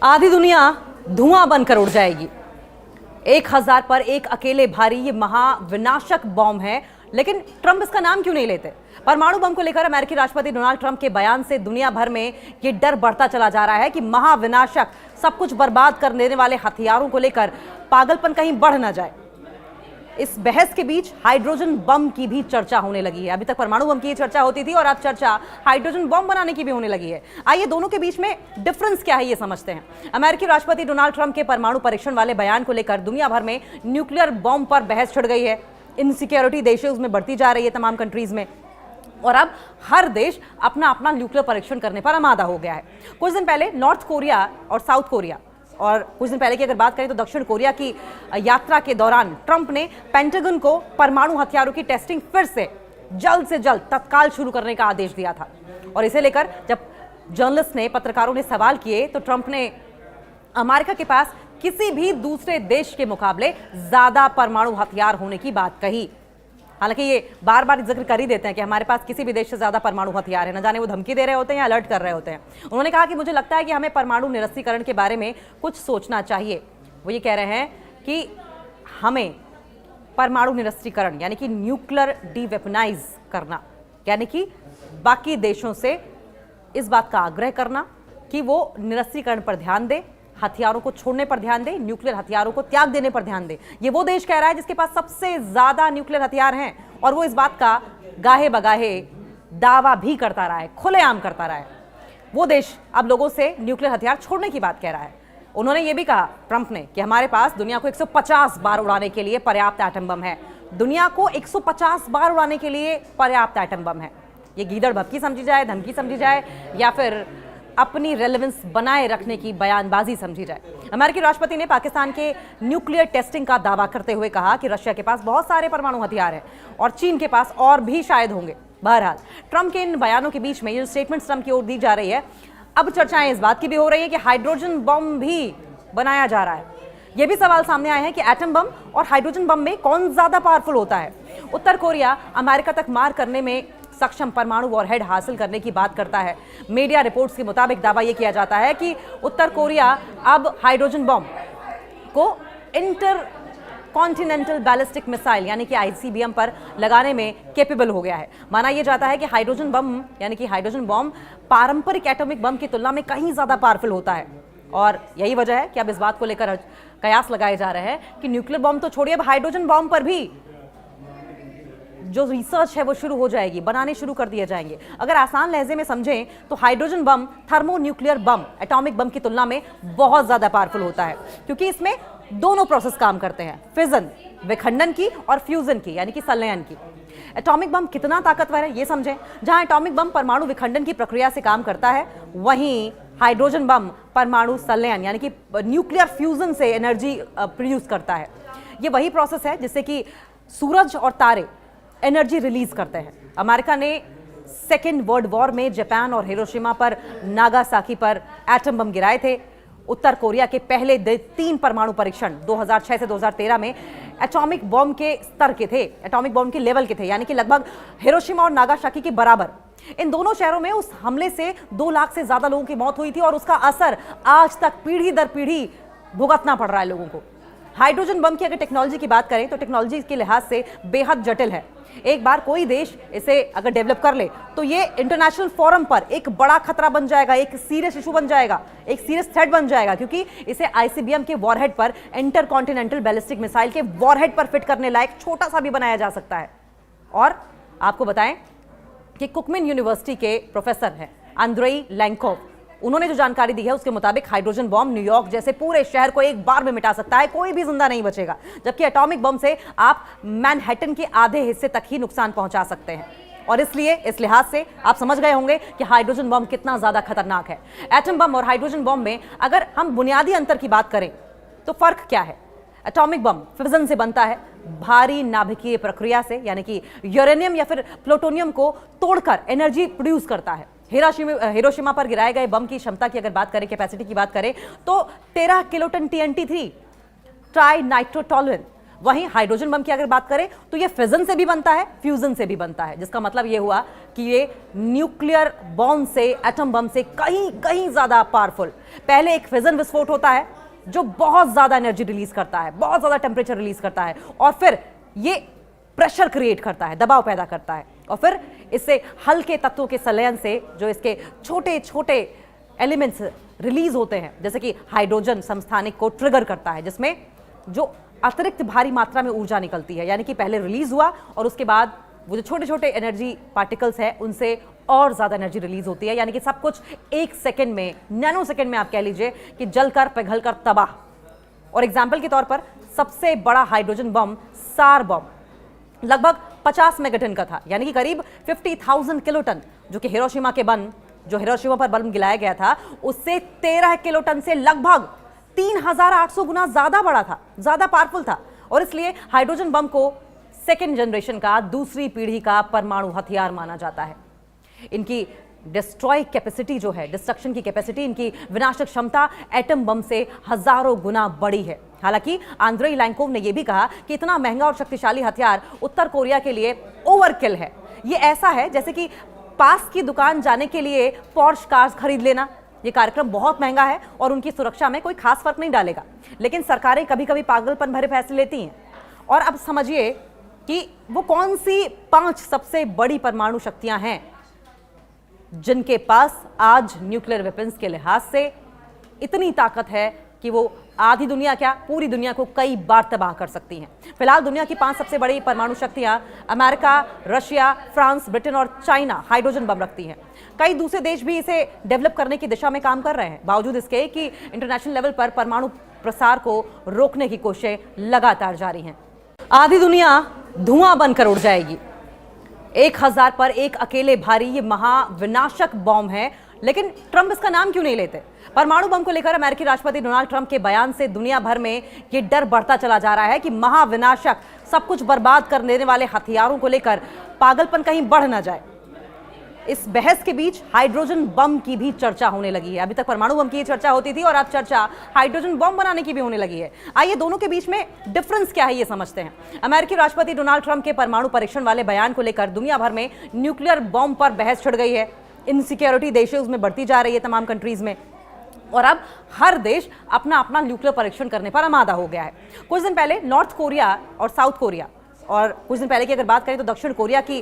आधी दुनिया धुआं बनकर उड़ जाएगी। 1000 पर एक अकेले भारी ये महाविनाशक बॉम्ब है, लेकिन ट्रंप इसका नाम क्यों नहीं लेते? परमाणु बम को लेकर अमेरिकी राष्ट्रपति डोनाल्ड ट्रंप के बयान से दुनिया भर में ये डर बढ़ता चला जा रहा है कि महाविनाशक, सब कुछ बर्बाद कर देने वाले हथियारों को लेकर पागलपन कहीं बढ़ ना जाए। इस बहस के बीच हाइड्रोजन बम की भी चर्चा होने लगी है। अभी तक परमाणु बम की चर्चा होती थी और अब चर्चा हाइड्रोजन बम बनाने की भी होने लगी है। आइए दोनों के बीच में डिफरेंस क्या है ये समझते हैं। अमेरिकी राष्ट्रपति डोनाल्ड ट्रंप के परमाणु परीक्षण वाले बयान को लेकर दुनिया भर में न्यूक्लियर बम पर बहस छिड़ गई है। इनसिक्योरिटी देशों में बढ़ती जा रही है तमाम कंट्रीज में, और अब हर देश अपना अपना न्यूक्लियर परीक्षण करने पर आमादा हो गया है। कुछ दिन पहले नॉर्थ कोरिया और साउथ कोरिया, और कुछ दिन पहले की अगर बात करें तो दक्षिण कोरिया की यात्रा के दौरान ट्रंप ने पेंटागन को परमाणु हथियारों की टेस्टिंग फिर से जल्द तत्काल शुरू करने का आदेश दिया था। और इसे लेकर जब जर्नलिस्ट ने, पत्रकारों ने सवाल किए तो ट्रंप ने अमेरिका के पास किसी भी दूसरे देश के मुकाबले ज्यादा परमाणु हथियार होने की बात कही। हालांकि ये बार बार जिक्र कर ही देते हैं कि हमारे पास किसी भी देश से ज्यादा परमाणु हथियार है, न जाने वो धमकी दे रहे होते हैं या अलर्ट कर रहे होते हैं। उन्होंने कहा कि मुझे लगता है कि हमें परमाणु निरस्त्रीकरण के बारे में कुछ सोचना चाहिए। वो ये कह रहे हैं कि हमें परमाणु निरस्त्रीकरण यानी कि न्यूक्लियर डीवेपनाइज करना, यानी कि बाकी देशों से इस बात का आग्रह करना कि वो निरस्त्रीकरण पर ध्यान दें, हथियारों को छोड़ने पर ध्यान दें, न्यूक्लियर हथियारों को त्याग देने पर ध्यान दें। ये वो देश कह रहा है जिसके पास सबसे ज्यादा न्यूक्लियर हथियार हैं, और वो इस बात का गाहे बगाहे दावा भी करता रहा है, खुलेआम करता रहा है। वो देश अब लोगों से न्यूक्लियर हथियार छोड़ने की बात कह रहा है। उन्होंने ये भी कहा, ट्रंप ने, कि हमारे पास दुनिया को 150 बार उड़ाने के लिए पर्याप्त एटम बम है। दुनिया को 150 बार उड़ाने के लिए पर्याप्त एटम बम है। ये गीदड़ भपकी समझी जाए, धमकी समझी जाए, या फिर अपनी रेलेवेंस बनाए रखने की बयानबाजी समझी जाए। अमेरिकी राष्ट्रपति ने पाकिस्तान के न्यूक्लियर टेस्टिंग का दावा करते हुए कहा कि रशिया के पास बहुत सारे परमाणु हथियार हैं और चीन के पास और भी शायद होंगे। बहरहाल, ट्रंप के इन बयानों के बीच में ये स्टेटमेंट ट्रंप की ओर दी जा रही है, अब चर्चाएं इस बात की भी हो रही है कि हाइड्रोजन बम भी बनाया जा रहा है। यह भी सवाल सामने आए हैं कि एटम बम और हाइड्रोजन बम में कौन ज्यादा पावरफुल होता है। उत्तर कोरिया अमेरिका तक मार करने में सक्षम परमाणु वॉरहेड हासिल करने की बात करता है। मीडिया रिपोर्ट्स के मुताबिक दावा यह किया जाता है कि उत्तर कोरिया अब हाइड्रोजन बम को इंटर कॉन्टिनेंटल बैलिस्टिक मिसाइल यानी कि आईसीबीएम पर लगाने में कैपेबल हो गया है। माना यह जाता है कि हाइड्रोजन बम यानी कि हाइड्रोजन बम पारंपरिक एटॉमिक बम की तुलना में कहीं ज्यादा पावरफुल होता है, और यही वजह है कि अब इस बात को लेकर कयास लगाए जा रहे हैं कि न्यूक्लियर बम तो छोड़िए, अब हाइड्रोजन बम पर भी जो रिसर्च है वो शुरू हो जाएगी, बनाने शुरू कर दिए जाएंगे। अगर आसान लहजे में समझें तो हाइड्रोजन बम थर्मोन्यूक्लियर बम, एटॉमिक बम की तुलना में बहुत ज्यादा पावरफुल होता है, क्योंकि इसमें दोनों प्रोसेस काम करते हैं, फिजन विखंडन की और फ्यूजन की यानी कि संलयन की। एटॉमिक बम कितना ताकतवर है ये समझें। जहां एटॉमिक बम परमाणु विखंडन की प्रक्रिया से काम करता है, वहीं हाइड्रोजन बम परमाणु संलयन यानी कि न्यूक्लियर फ्यूजन से एनर्जी प्रोड्यूस करता है। ये वही प्रोसेस है जिससे कि सूरज और तारे एनर्जी रिलीज करते हैं। अमेरिका ने सेकेंड वर्ल्ड वॉर में जापान और हिरोशिमा पर, नागासाकी पर एटम बम गिराए थे। उत्तर कोरिया के पहले 3 परमाणु परीक्षण 2006 से 2013 में एटॉमिक बम के स्तर के थे, एटॉमिक बम के लेवल के थे, यानी कि लगभग हिरोशिमा और नागासाकी के बराबर। इन दोनों शहरों में उस हमले से 2 लाख से ज्यादा लोगों की मौत हुई थी, और उसका असर आज तक पीढ़ी दर पीढ़ी भुगतना पड़ रहा है लोगों को। हाइड्रोजन बम की अगर टेक्नोलॉजी की बात करें तो टेक्नोलॉजी के लिहाज से बेहद जटिल है। एक बार कोई देश इसे अगर डेवलप कर ले तो ये इंटरनेशनल फोरम पर एक बड़ा खतरा बन जाएगा, एक सीरियस इशू बन जाएगा, एक सीरियस थ्रेट बन जाएगा, क्योंकि इसे आईसीबीएम के वॉरहेड पर, इंटर कॉन्टिनेंटल बैलिस्टिक मिसाइल के वॉरहेड पर फिट करने लायक छोटा सा भी बनाया जा सकता है। और आपको बताएं कि कुकमिन यूनिवर्सिटी के प्रोफेसर हैं अंद्रेई लैंकोव, उन्होंने जो जानकारी दी है उसके मुताबिक हाइड्रोजन बम न्यूयॉर्क जैसे पूरे शहर को एक बार में मिटा सकता है, कोई भी जिंदा नहीं बचेगा, जबकि एटॉमिक बम से आप मैनहट्टन के आधे हिस्से तक ही नुकसान पहुंचा सकते हैं। और इसलिए इस लिहाज से आप समझ गए होंगे कि हाइड्रोजन बम कितना ज्यादा खतरनाक है। एटम बम और हाइड्रोजन बम में अगर हम बुनियादी अंतर की बात करें तो फर्क क्या है? एटॉमिक बम फिजन से बनता है, भारी नाभिकीय प्रक्रिया से, यानी कि यूरेनियम या फिर प्लूटोनियम को तोड़कर एनर्जी प्रोड्यूस करता है। हिरोशिमा पर गिराए गए बम की क्षमता की अगर बात करें, कैपेसिटी की बात करें, तो 13 किलोटन TNT3 ट्राई नाइट्रोटोलुएन वहीं हाइड्रोजन बम की अगर बात करें तो ये फिजन से भी बनता है, फ्यूजन से भी बनता है, जिसका मतलब ये हुआ कि ये न्यूक्लियर बॉम्ब से, एटम बम से कहीं कहीं ज्यादा पावरफुल। पहले एक फिजन विस्फोट होता है जो बहुत ज्यादा एनर्जी रिलीज करता है, बहुत ज्यादा टेम्परेचर रिलीज करता है, और फिर ये प्रेशर क्रिएट करता है, दबाव पैदा करता है, और फिर इससे हल्के तत्वों के संलयन से जो इसके छोटे छोटे एलिमेंट्स रिलीज होते हैं, जैसे कि हाइड्रोजन समस्थानिक को ट्रिगर करता है, जिसमें जो अतिरिक्त भारी मात्रा में ऊर्जा निकलती है, यानी कि पहले रिलीज हुआ और उसके बाद वो जो छोटे छोटे एनर्जी पार्टिकल्स हैं उनसे और ज्यादा एनर्जी रिलीज होती है, यानी कि सब कुछ एक सेकंड में, नैनो सेकंड में आप कह लीजिए कि जलकर पिघलकर तबाह। और एग्जाम्पल के तौर पर सबसे बड़ा हाइड्रोजन बम सार बम लगभग 50 मेगाटन का था, यानी कि करीब 50,000 किलोटन, जो कि हिरोशिमा पर बम गिराया गया था उससे 13 किलोटन से लगभग 3,800 गुना ज्यादा बड़ा था, ज्यादा पावरफुल था। और इसलिए हाइड्रोजन बम को सेकेंड जनरेशन का, दूसरी पीढ़ी का परमाणु हथियार माना जाता है। इनकी डिस्ट्रॉय कैपेसिटी जो है, डिस्ट्रक्शन की कैपेसिटी, इनकी विनाशक क्षमता एटम बम से हजारों गुना बड़ी है। हालांकि आंद्रेई लैंकोव ने यह भी कहा कि इतना महंगा और शक्तिशाली हथियार उत्तर कोरिया के लिए ओवरकिल है। ये ऐसा है जैसे कि पास की दुकान जाने के लिए पॉर्श कार्स खरीद लेना। ये कार्यक्रम बहुत महंगा है और उनकी सुरक्षा में कोई खास फर्क नहीं डालेगा, लेकिन सरकारें कभी कभी पागलपन भरे फैसले लेती हैं। और अब समझिए कि वो कौन सी 5 सबसे बड़ी परमाणु शक्तियां हैं जिनके पास आज न्यूक्लियर वेपन्स के लिहाज से इतनी ताकत है कि वो आधी दुनिया क्या, पूरी दुनिया को कई बार तबाह कर सकती हैं। फिलहाल दुनिया की 5 सबसे बड़ी परमाणु शक्तियां अमेरिका, रशिया, फ्रांस, ब्रिटेन और चाइना हाइड्रोजन बम रखती हैं। कई दूसरे देश भी इसे डेवलप करने की दिशा में काम कर रहे हैं, बावजूद इसके कि इंटरनेशनल लेवल पर परमाणु प्रसार को रोकने की कोशिशें लगातार जारी हैं। आधी दुनिया धुआं बनकर उड़ जाएगी। 1000 पर एक अकेले भारी ये महाविनाशक बॉम्ब है, लेकिन ट्रंप इसका नाम क्यों नहीं लेते? परमाणु बम को लेकर अमेरिकी राष्ट्रपति डोनाल्ड ट्रंप के बयान से दुनिया भर में ये डर बढ़ता चला जा रहा है कि महाविनाशक, सब कुछ बर्बाद कर देने वाले हथियारों को लेकर पागलपन कहीं बढ़ ना जाए। इस बहस के बीच हाइड्रोजन बम की भी चर्चा होने लगी है। अभी तक परमाणु बम की चर्चा होती थी और अब चर्चा हाइड्रोजन बम बनाने की भी होने लगी है। आइए दोनों के बीच में डिफरेंस क्या है ये समझते हैं। अमेरिकी राष्ट्रपति डोनाल्ड ट्रंप के परमाणु परीक्षण वाले बयान को लेकर दुनिया भर में न्यूक्लियर बम पर बहस छिड़ गई है। इनसिक्योरिटी देशों में बढ़ती जा रही है तमाम कंट्रीज में, और अब हर देश अपना अपना न्यूक्लियर परीक्षण करने पर आमादा हो गया है। कुछ दिन पहले नॉर्थ कोरिया और साउथ कोरिया, और कुछ दिन पहले की अगर बात करें तो दक्षिण कोरिया की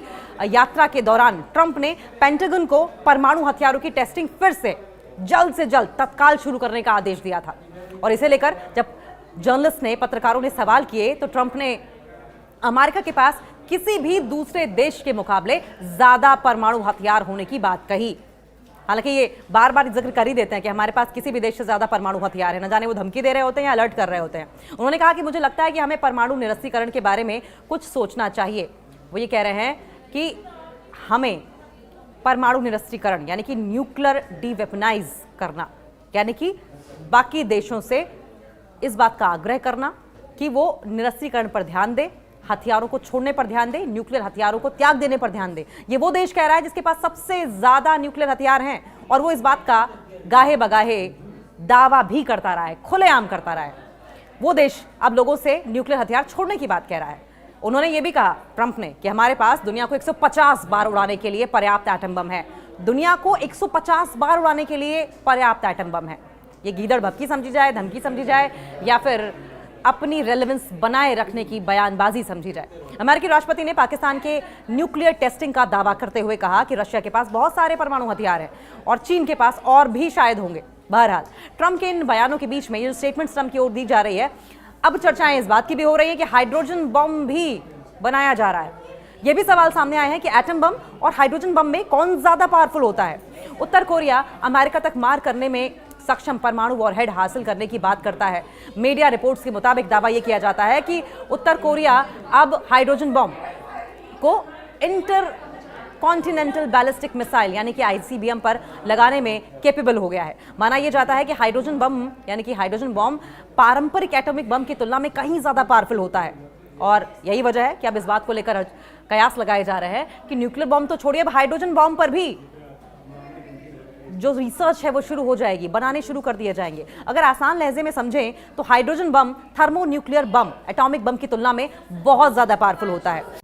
यात्रा के दौरान ट्रंप ने पेंटागन को परमाणु हथियारों की टेस्टिंग फिर से जल्द तत्काल शुरू करने का आदेश दिया था। और इसे लेकर जब जर्नलिस्ट ने, पत्रकारों ने सवाल किए तो ट्रंप ने अमेरिका के पास किसी भी दूसरे देश के मुकाबले ज्यादा परमाणु हथियार होने की बात कही। हालांकि ये बार बार जिक्र कर ही देते हैं कि हमारे पास किसी भी देश से ज्यादा परमाणु हथियार है, न जाने वो धमकी दे रहे होते हैं या अलर्ट कर रहे होते हैं। उन्होंने कहा कि मुझे लगता है कि हमें परमाणु निरस्त्रीकरण के बारे में कुछ सोचना चाहिए। वो ये कह रहे हैं कि हमें परमाणु निरस्त्रीकरण यानी कि न्यूक्लियर डीवेपनाइज करना, यानी कि बाकी देशों से इस बात का आग्रह करना कि वो निरस्त्रीकरण पर ध्यान दे, हथियारों को छोड़ने पर ध्यान दे, न्यूक्लियर हथियारों को त्याग देने पर ध्यान दे। ये वो देश कह रहा है जिसके पास सबसे ज्यादा न्यूक्लियर हथियार हैं, और वो इस बात का गाहे बगाहे दावा भी करता रहा है, खुलेआम करता रहा है। वो देश अब लोगों से न्यूक्लियर हथियार छोड़ने की बात कह रहा है। उन्होंने ये भी कहा, ट्रंप ने, कि हमारे पास दुनिया को 150 बार उड़ाने के लिए पर्याप्त एटम बम है। दुनिया को 150 बार उड़ाने के लिए पर्याप्त एटम बम है। ये गीदड़ भपकी समझी जाए, धमकी समझी जाए, या फिर अपनी रेलेवेंस बनाए रखने की बयानबाजी समझी जाए। अमेरिकी राष्ट्रपति ने पाकिस्तान के न्यूक्लियर टेस्टिंग का दावा करते हुए कहा कि रशिया के पास बहुत सारे परमाणु हथियार हैं और चीन के पास और भी शायद होंगे। बहरहाल ट्रंप के इन बयानों के बीच में ये स्टेटमेंट ट्रंप की ओर दी जा रही है, अब चर्चाएं इस बात की भी हो रही है कि हाइड्रोजन बम भी बनाया जा रहा है। यह भी सवाल सामने आए हैं कि एटम बम और हाइड्रोजन बम में कौन ज्यादा पावरफुल होता है। उत्तर कोरिया अमेरिका तक मार करने में सक्षम परमाणु वॉरहेड हासिल करने की बात करता है। मीडिया रिपोर्ट्स के मुताबिक दावा यह किया जाता है कि उत्तर कोरिया अब हाइड्रोजन बम को इंटर कॉन्टिनेंटल बैलिस्टिक मिसाइल यानी कि आईसीबीएम पर लगाने में कैपेबल हो गया है। माना यह जाता है कि हाइड्रोजन बम यानी कि हाइड्रोजन बम पारंपरिक एटॉमिक बम की तुलना में कहीं ज्यादा पावरफुल होता है, और यही वजह है कि अब इस बात को लेकर कयास लगाए जा रहे हैं कि न्यूक्लियर बम तो छोड़िए, अब हाइड्रोजन बम पर भी जो रिसर्च है वो शुरू हो जाएगी, बनाने शुरू कर दिए जाएंगे। अगर आसान लहजे में समझें तो hydrogen bomb thermo nuclear bomb, atomic bomb की तुलना में बहुत ज्यादा पावरफुल होता है।